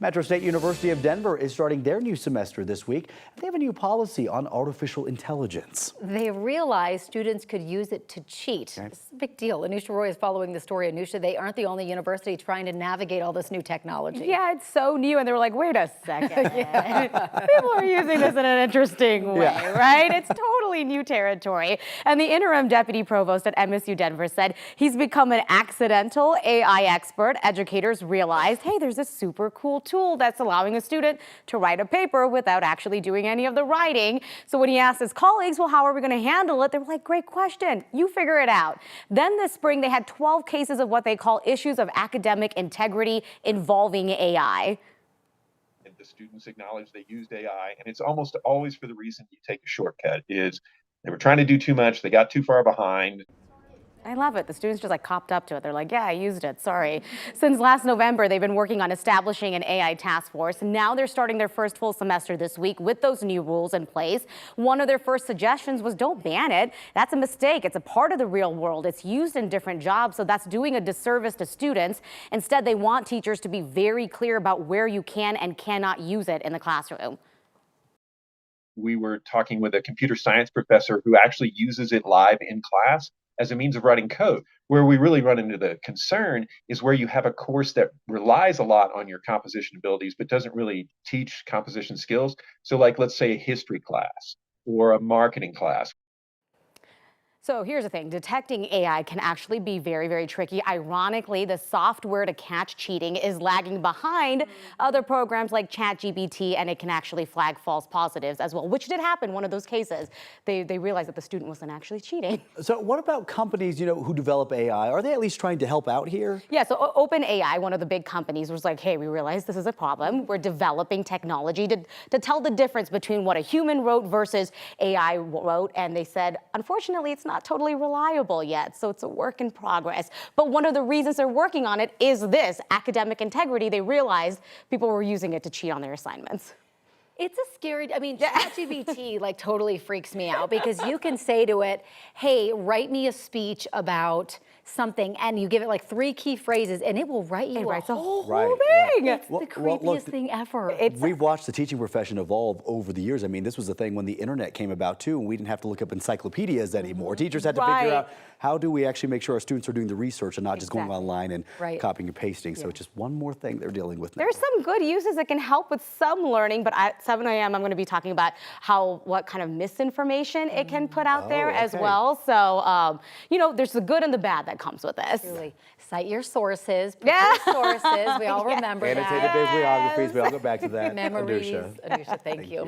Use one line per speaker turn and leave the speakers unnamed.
Metro State University of Denver is starting their new semester this week. They have a new policy on artificial intelligence.
They realized students could use it to cheat.
Okay.
It's a big deal. Anusha Roy is following the story. Anusha, they aren't the only university trying to navigate all this new technology.
Yeah, it's so new, and they were like, wait a second. People are using this in an interesting way, right? It's totally new territory. And the interim deputy provost at MSU Denver said he's become an accidental AI expert. Educators realized, hey, there's this super cool tool that's allowing a student to write a paper without actually doing any of the writing. So when he asked his colleagues, well, how are we going to handle it? They were like, great question. You figure it out. Then this spring, they had 12 cases of what they call issues of academic integrity involving AI.
The students acknowledge they used AI, and it's almost always for the reason you take a shortcut is they were trying to do too much, they got too far behind.
I love it. The students just like copped up to it. They're like, yeah, I used it. Sorry. Since last November, they've been working on establishing an AI task force. Now they're starting their first full semester this week with those new rules in place. One of their first suggestions was don't ban it. That's a mistake. It's a part of the real world. It's used in different jobs, so that's doing a disservice to students. Instead, they want teachers to be very clear about where you can and cannot use it in the classroom.
We were talking with a computer science professor who actually uses it live in class as a means of writing code. Where we really run into the concern is where you have a course that relies a lot on your composition abilities, but doesn't really teach composition skills. So like, let's say a history class or a marketing class.
So here's the thing, detecting AI can actually be very, very tricky. Ironically, the software to catch cheating is lagging behind other programs like ChatGPT, and it can actually flag false positives as well, which did happen, one of those cases. They realized that the student wasn't actually cheating.
So what about companies, who develop AI? Are they at least trying to help out here?
Yeah, so OpenAI, one of the big companies, was like, hey, we realize this is a problem. We're developing technology to tell the difference between what a human wrote versus AI wrote. And they said, unfortunately, it's not totally reliable yet, so it's a work in progress. But one of the reasons they're working on it is this, academic integrity. They realized people were using it to cheat on their assignments.
It's a scary, ChatGPT like totally freaks me out because you can say to it, hey, write me a speech about something, and you give it like 3 key phrases and it will write you a whole thing. It's the creepiest thing ever.
We've watched the teaching profession evolve over the years. I mean, this was the thing when the internet came about too, and we didn't have to look up encyclopedias anymore. Teachers had to figure out, how do we actually make sure our students are doing the research and not just going online and copying and pasting. So it's just one more thing they're dealing with now.
There's some good uses that can help with some learning, but at 7 a.m. I'm going to be talking about what kind of misinformation it can put out there as well. So, there's the good and the bad that comes with this.
Truly. Cite your sources, put your sources. We all remember that.
Annotated bibliographies, we all go back to that.
Memories. Anusha, thank you.